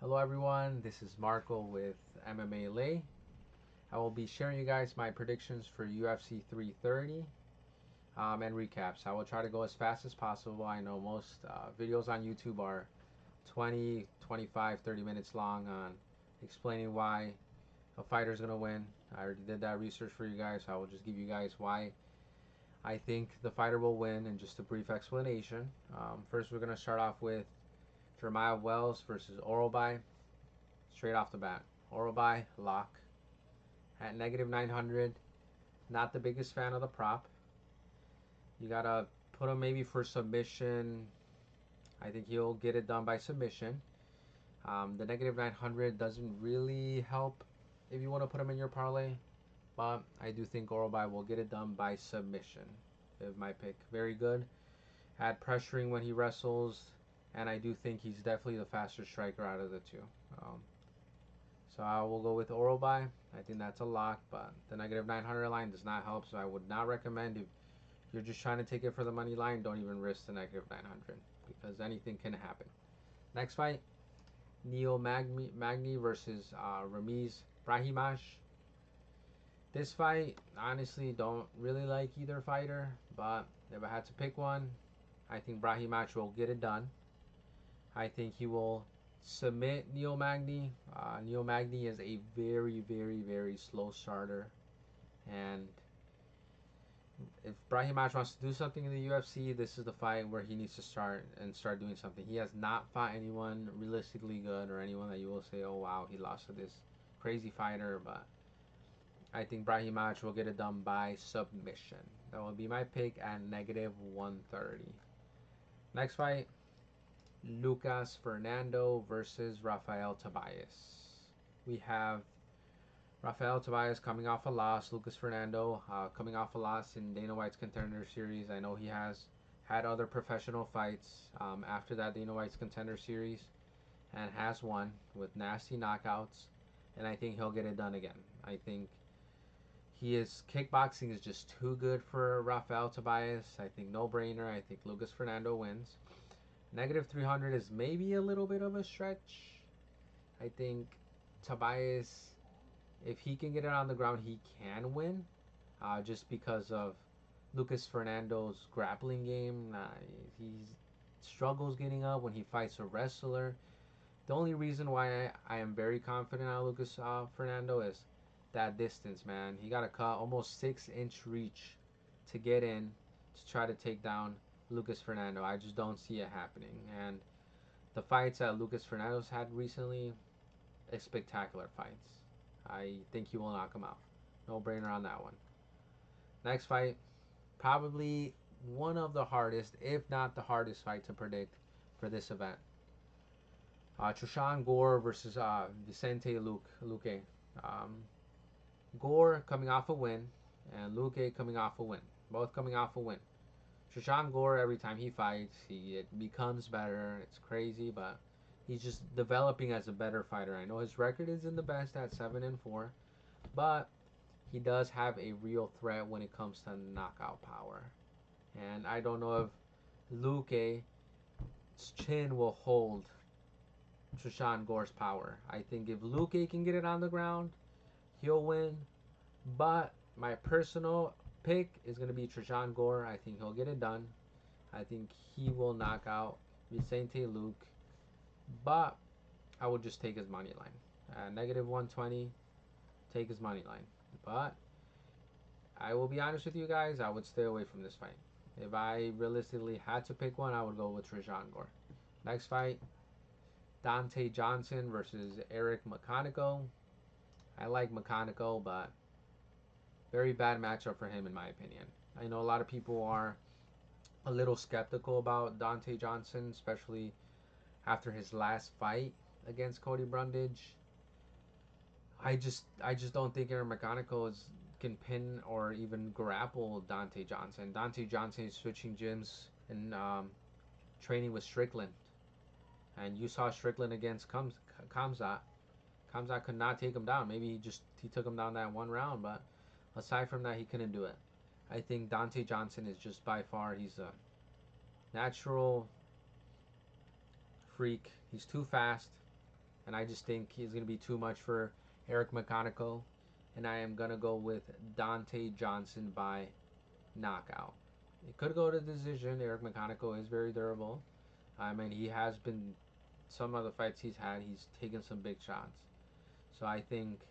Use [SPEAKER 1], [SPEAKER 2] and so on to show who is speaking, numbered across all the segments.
[SPEAKER 1] Hello everyone, this is Marco with MMA Lay. I will be sharing you guys my predictions for UFC 330 and recaps. I will try to go as fast as possible. I know most videos on YouTube are 20, 25, 30 minutes long on explaining why a fighter is going to win. I already did that research for you guys, so I will just give you guys why I think the fighter will win and just a brief explanation. First, we're going to start off with Jeremiah Wells versus Orobai. Straight off the bat, Orobai lock at negative 900. Not the biggest fan of the prop. You gotta put him maybe for submission. I think he'll get it done by submission. The negative 900 doesn't really help if you want to put him in your parlay, but I do think Orobai will get it done by submission. Is my pick. Very good at pressuring when he wrestles, and I do think he's definitely the faster striker out of the two. So I will go with Orobai. I think that's a lock, but the negative 900 line does not help, so I would not recommend. If you're just trying to take it for the money line, don't even risk the negative 900 because anything can happen. Next fight, Neil Magny versus Ramiz Brahimaj. This fight, honestly, don't really like either fighter, but if I had to pick one, I think Brahimaj will get it done. I think he will submit Neil Magny. Neil Magny is a very, very, very slow starter. And if Brahimaj wants to do something in the UFC, this is the fight where he needs to start doing something. He has not fought anyone realistically good or anyone that you will say, oh wow, he lost to this crazy fighter. But I think Brahimaj will get it done by submission. That will be my pick at negative 130. Next fight, Lucas Fernando versus Rafael Tobias. We have Rafael Tobias coming off a loss. Lucas Fernando coming off a loss in Dana White's Contender Series. I know he has had other professional fights after that Dana White's Contender Series and has won with nasty knockouts. And I think he'll get it done again. I think kickboxing is just too good for Rafael Tobias. I think no brainer. I think Lucas Fernando wins. Negative 300 is maybe a little bit of a stretch. I think Tobias, if he can get it on the ground, he can win. Just because of Lucas Fernando's grappling game. He struggles getting up when he fights a wrestler. The only reason why I am very confident on Lucas Fernando is that distance, man. He got to cut almost 6-inch reach to get in to try to take down Lucas Fernando. I just don't see it happening. And the fights that Lucas Fernando's had recently, spectacular fights. I think he will knock him out. No brainer on that one. Next fight, probably one of the hardest, if not the hardest fight to predict for this event. Trushan Gore versus Vicente Luque. Gore coming off a win, and Luque coming off a win. Both coming off a win. Trushan Gore, every time he fights, it becomes better. It's crazy, but he's just developing as a better fighter. I know his record isn't the best at 7-4, but he does have a real threat when it comes to knockout power. And I don't know if Luque's chin will hold Trushan Gore's power. I think if Luque can get it on the ground, he'll win. But my personal pick is going to be Trushan Gore. I think he'll get it done. I think he will knock out Vicente Luque. But I would just take his money line. Negative 120, take his money line. But I will be honest with you guys, I would stay away from this fight. If I realistically had to pick one, I would go with Trushan Gore. Next fight, Dante Johnson versus Eric Meconico. I like Meconico, but very bad matchup for him in my opinion. I know a lot of people are a little skeptical about Dante Johnson, especially after his last fight against Cody Brundage. I just don't think Eric Meconico can pin or even grapple Dante Johnson. Dante Johnson is switching gyms and training with Strickland. And you saw Strickland against Kamzat. Kamzat could not take him down. Maybe he took him down that one round, but aside from that, he couldn't do it. I think Dante Johnson is just by far, he's a natural freak. He's too fast, and I just think he's going to be too much for Eric McConical, and I am going to go with Dante Johnson by knockout. It could go to decision. Eric McConical is very durable. I mean, he has been, some of the fights he's had, he's taken some big shots. So I think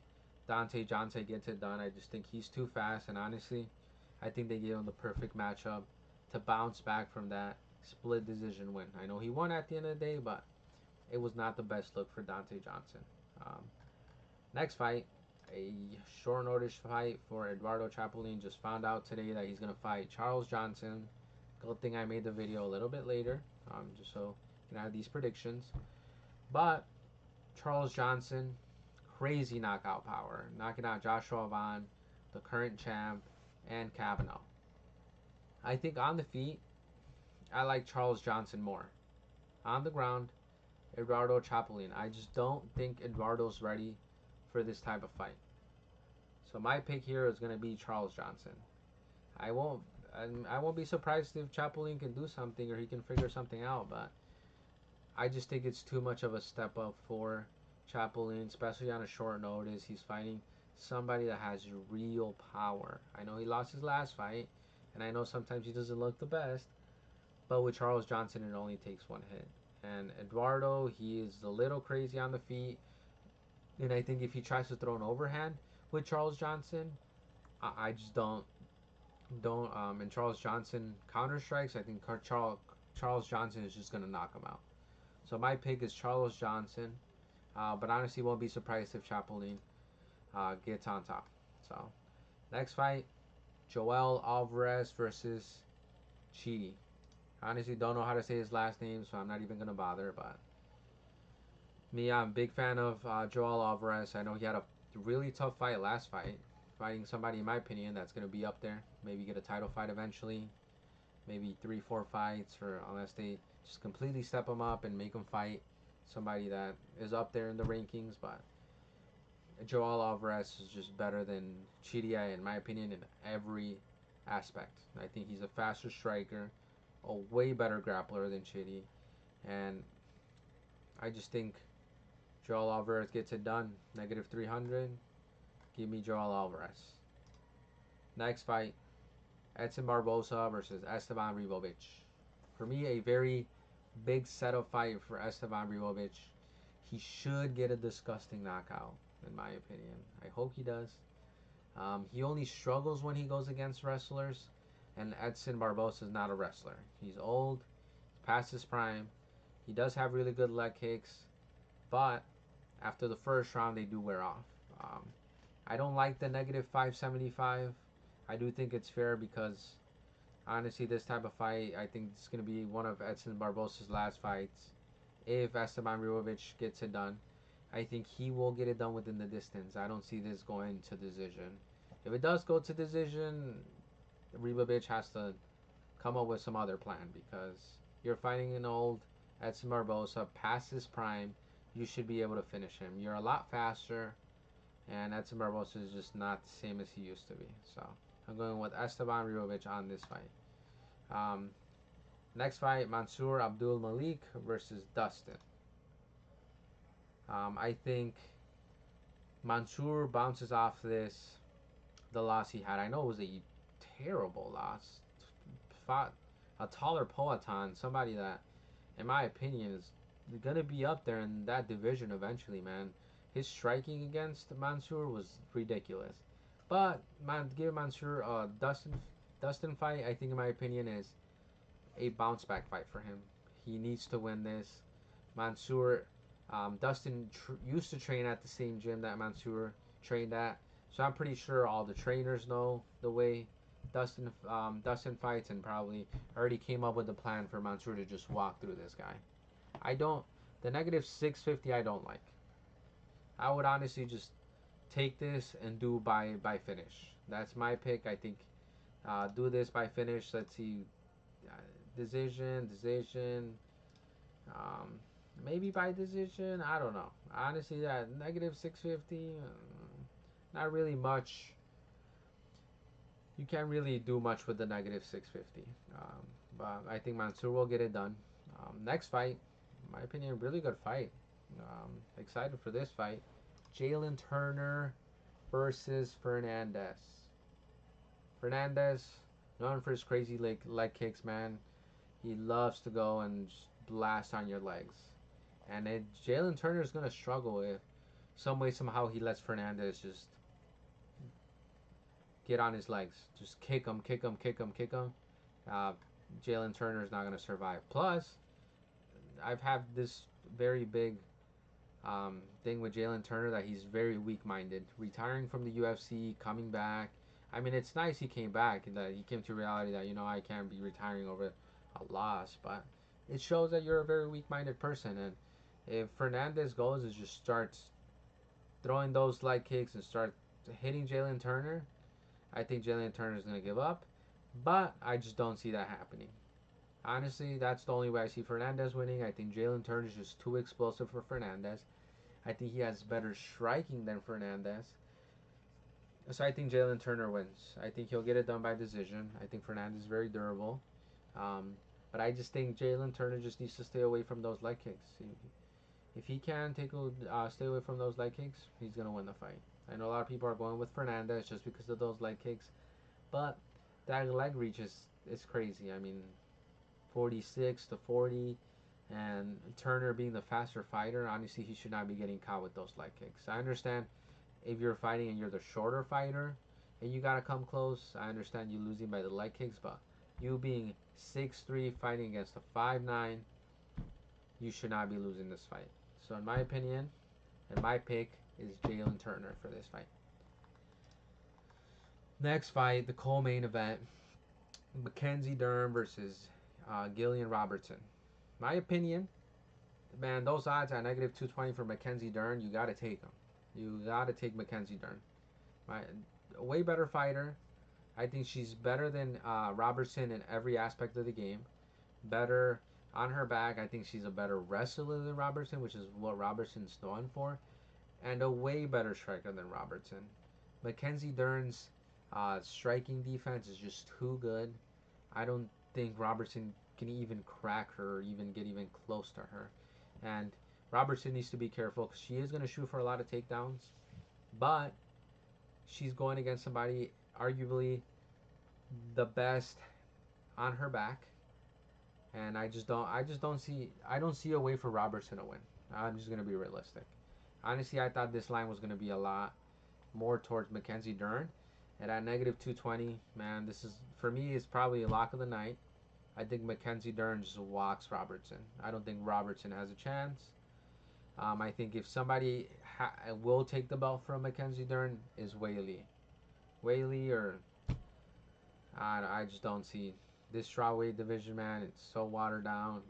[SPEAKER 1] Dante Johnson gets it done. I just think he's too fast, and honestly, I think they gave him the perfect matchup to bounce back from that split decision win. I know he won at the end of the day, but it was not the best look for Dante Johnson. Um, Next fight, a short notice fight for Eduardo Chapolin. Just found out today that he's going to fight Charles Johnson. Good thing I made the video a little bit later, just so you can have these predictions. But Charles Johnson, crazy knockout power, knocking out Joshua Vaughn, the current champ, and Kavanaugh. I think on the feet, I like Charles Johnson more. On the ground, Eduardo Chapolin. I just don't think Eduardo's ready for this type of fight. So my pick here is going to be Charles Johnson. I won't I won't be surprised if Chapolin can do something or he can figure something out, but I just think it's too much of a step up for Chapolin, especially on a short notice. He's fighting somebody that has real power. I know he lost his last fight, and I know sometimes he doesn't look the best, but with Charles Johnson, it only takes one hit. And Eduardo, he is a little crazy on the feet, and I think if he tries to throw an overhand with Charles Johnson, I just don't. And Charles Johnson counter strikes. I think Charles Johnson is just gonna knock him out. So my pick is Charles Johnson, but honestly, won't be surprised if Chapolin gets on top. So next fight, Joel Alvarez versus Chidi. Honestly, don't know how to say his last name, so I'm not even gonna bother. But me, I'm a big fan of Joel Alvarez. I know he had a really tough fight last fight, fighting somebody, in my opinion, that's gonna be up there. Maybe get a title fight eventually. Maybe 3, 4 fights, or unless they just completely step him up and make him fight somebody that is up there in the rankings. But Joel Alvarez is just better than Chidi, in my opinion, in every aspect. I think he's a faster striker, a way better grappler than Chidi, and I just think Joel Alvarez gets it done. Negative 300. Give me Joel Alvarez. Next fight, Edson Barbosa versus Esteban Ribovic. For me, a very big setup fight for Esteban Ribovic. He should get a disgusting knockout, in my opinion. I hope he does. He only struggles when he goes against wrestlers, and Edson Barbosa is not a wrestler. He's old, past his prime. He does have really good leg kicks, but after the first round, they do wear off. I don't like the negative 575. I do think it's fair because honestly, this type of fight, I think it's going to be one of Edson Barbosa's last fights. If Esteban Ribovic gets it done, I think he will get it done within the distance. I don't see this going to decision. If it does go to decision, Ribovic has to come up with some other plan because you're fighting an old Edson Barbosa past his prime. You should be able to finish him. You're a lot faster, and Edson Barbosa is just not the same as he used to be. So I'm going with Esteban Ribovic on this fight. Next fight, Mansour Abdul Malik versus Dustin. I think Mansour bounces off the loss he had. I know it was a terrible loss. Fought a taller Poatan, somebody that, in my opinion, is gonna be up there in that division eventually, man. His striking against Mansour was ridiculous. But give Mansour a Dustin fight. I think, in my opinion, is a bounce back fight for him. He needs to win this. Mansour, Dustin used to train at the same gym that Mansour trained at, so I'm pretty sure all the trainers know the way Dustin fights, and probably already came up with a plan for Mansour to just walk through this guy. I don't. The negative 650 I don't like. I would honestly just take this and do by finish. That's my pick. I think do this by finish. Let's see, uh, decision. Um, Maybe by decision. I don't know. Honestly, that negative 650, not really much. You can't really do much with the negative 650. But I think Mansour will get it done. Next fight, in my opinion, really good fight. Excited for this fight. Jalen Turner versus Fernandez. Fernandez, known for his crazy leg kicks, man. He loves to go and just blast on your legs. And Jalen Turner is going to struggle if some way, somehow, he lets Fernandez just get on his legs. Just kick him, kick him, kick him, kick him. Uh, Jalen Turner is not going to survive. Plus, I've had this very big thing with Jalen Turner that he's very weak-minded. Retiring from the UFC, coming back. I mean, it's nice he came back and that he came to reality that I can't be retiring over a loss, but it shows that you're a very weak-minded person. And if Fernandez goes and just starts throwing those leg kicks and start hitting Jalen Turner, I think Jalen Turner is going to give up. But I just don't see that happening. Honestly, that's the only way I see Fernandez winning. I think Jalen Turner is just too explosive for Fernandez. I think he has better striking than Fernandez. So I think Jalen Turner wins. I think he'll get it done by decision. I think Fernandez is very durable. Um, but I just think Jalen Turner just needs to stay away from those leg kicks. If he can stay away from those leg kicks, he's going to win the fight. I know a lot of people are going with Fernandez just because of those leg kicks. But that leg reach is crazy. I mean, 46 to 40, and Turner being the faster fighter, honestly, he should not be getting caught with those leg kicks. I understand if you're fighting and you're the shorter fighter and you gotta come close. I understand you losing by the leg kicks, but you being 6'3" fighting against a 5'9", you should not be losing this fight. So in my opinion, and my pick is Jalen Turner for this fight. Next fight, the co-main event, Mackenzie Dern versus Gillian Robertson. My opinion, man, those odds at negative 220 for Mackenzie Dern, you got to take them. You got to take Mackenzie Dern. My, a way better fighter. I think she's better than Robertson in every aspect of the game. Better on her back. I think she's a better wrestler than Robertson, which is what Robertson's known for. And a way better striker than Robertson. Mackenzie Dern's striking defense is just too good. I don't think Robertson can even crack her or even get even close to her. And Robertson needs to be careful because she is going to shoot for a lot of takedowns, but she's going against somebody arguably the best on her back, and I don't see a way for Robertson to win. I'm just going to be realistic. Honestly, I thought this line was going to be a lot more towards Mackenzie Dern, and at negative 220, man, this is for me is probably a lock of the night. I think Mackenzie Dern just walks Robertson. I don't think Robertson has a chance. I think if somebody will take the belt from Mackenzie Dern is Whaley. Whaley or I just don't see this strawweight division, man. It's so watered down,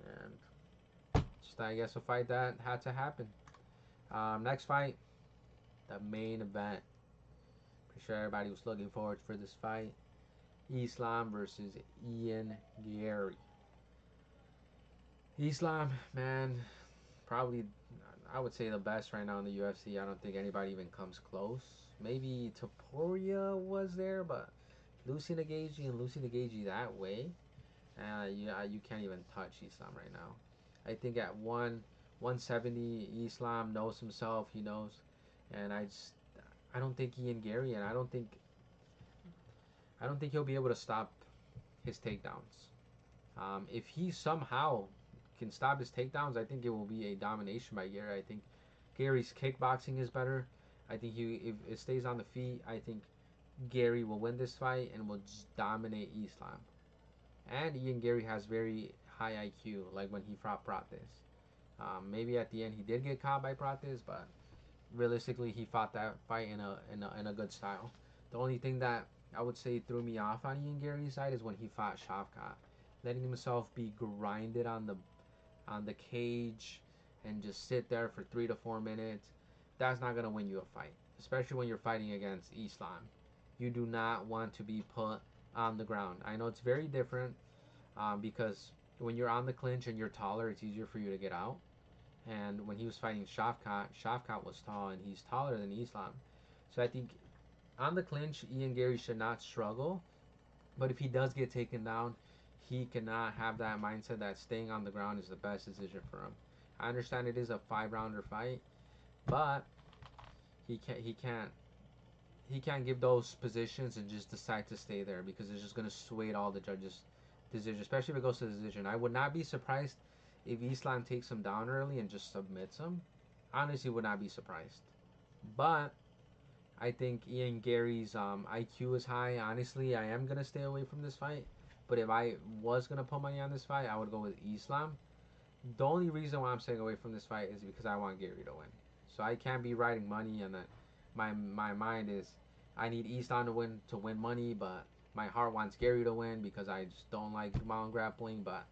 [SPEAKER 1] and just I guess a fight that had to happen. Next fight, the main event. Pretty sure everybody was looking forward for this fight. Islam versus Ian Gary. Islam, man, probably I would say the best right now in the UFC. I don't think anybody even comes close. Maybe Topuria was there, but Lucy Nagagi and Lucy Nagagi that way, you can't even touch Islam right now. I think at 170, Islam knows himself. He knows, and I don't think Ian Gary, and I don't think he'll be able to stop his takedowns. If he somehow can stop his takedowns, I think it will be a domination by Gary. I think Gary's kickboxing is better. I think if it stays on the feet, I think Gary will win this fight and will just dominate Islam. And Ian Gary has very high IQ, like when he fought Prates. Maybe at the end he did get caught by Prates, but realistically he fought that fight in a good style. The only thing that I would say threw me off on Ian Gary's side is when he fought Shavkat, letting himself be grinded on the cage and just sit there for 3 to 4 minutes. That's not gonna win you a fight, especially when you're fighting against Islam. You do not want to be put on the ground. I know it's very different because when you're on the clinch and you're taller, it's easier for you to get out. And when he was fighting Shavkat was tall and he's taller than Islam. So I think on the clinch, Ian Gary should not struggle. But if he does get taken down, he cannot have that mindset that staying on the ground is the best decision for him. I understand it is a 5-rounder fight, but he can't give those positions and just decide to stay there because it's just gonna sway all the judges' decision, especially if it goes to the decision. I would not be surprised if Islam takes him down early and just submits him. Honestly, would not be surprised. But I think Ian Gary's IQ is high. Honestly, I am gonna stay away from this fight. But if I was gonna put money on this fight, I would go with Islam. The only reason why I'm staying away from this fight is because I want Gary to win. So I can't be writing money, and then my mind is I need Islam to win money, but my heart wants Gary to win because I just don't like mountain grappling. But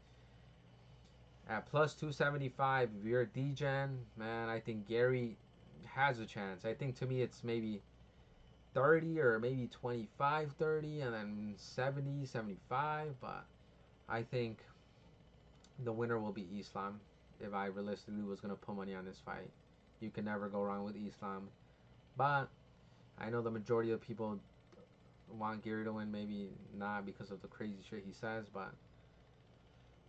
[SPEAKER 1] at plus 275, if you're a DGen, man, I think Gary has a chance. I think to me it's maybe 30 or maybe 25-30 and then 70-75, but I think the winner will be Islam. If I realistically was going to put money on this fight, you can never go wrong with Islam. But I know the majority of people want Gary to win, maybe not because of the crazy shit he says, but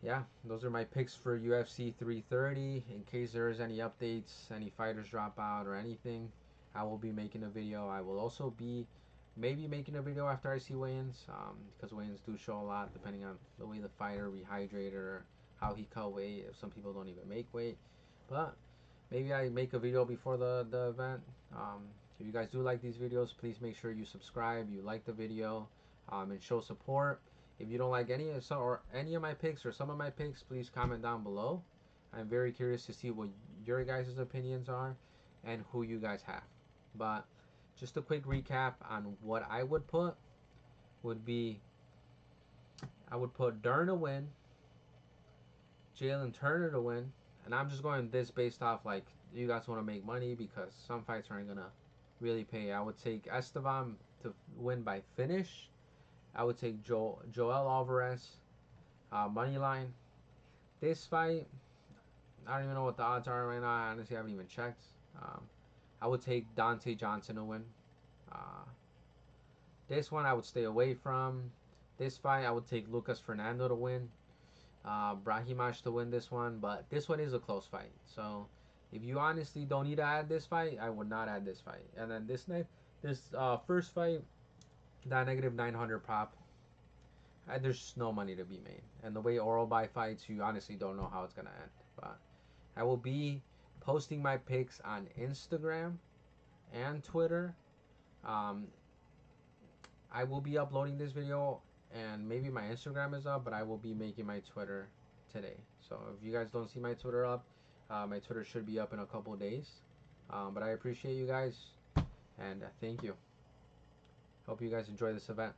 [SPEAKER 1] yeah, those are my picks for UFC 330. In case there is any updates, any fighters drop out or anything, I will be making a video. I will also be maybe making a video after I see weigh-ins, because weigh-ins do show a lot depending on the way the fighter rehydrated or how he cut weight. If some people don't even make weight, but maybe I make a video before the event. If you guys do like these videos, please make sure you subscribe, you like the video, and show support. If you don't like any of my picks or some of my picks, please comment down below. I'm very curious to see what your guys' opinions are and who you guys have. But just a quick recap on what I would put would be I would put Dern to win, Jalen Turner to win, and I'm just going this based off like you guys want to make money because some fights aren't gonna really pay. I would take Esteban to win by finish. I would take Joel Alvarez money line. This fight, I don't even know what the odds are right now. I honestly haven't even checked. Um, I would take Dante Johnson to win. Uh, this one I would stay away from. This fight I would take Lucas Fernando to win. Brahimash to win this one, but this one is a close fight. So if you honestly don't need to add this fight, I would not add this fight. And then this first fight, that negative 900 prop, there's no money to be made. And the way oral buy fights, you honestly don't know how it's gonna end. But I will be posting my picks on Instagram and Twitter. Um, I will be uploading this video, and maybe my Instagram is up, but I will be making my Twitter today. So if you guys don't see my Twitter up, my Twitter should be up in a couple of days. But I appreciate you guys, and thank you. Hope you guys enjoy this event.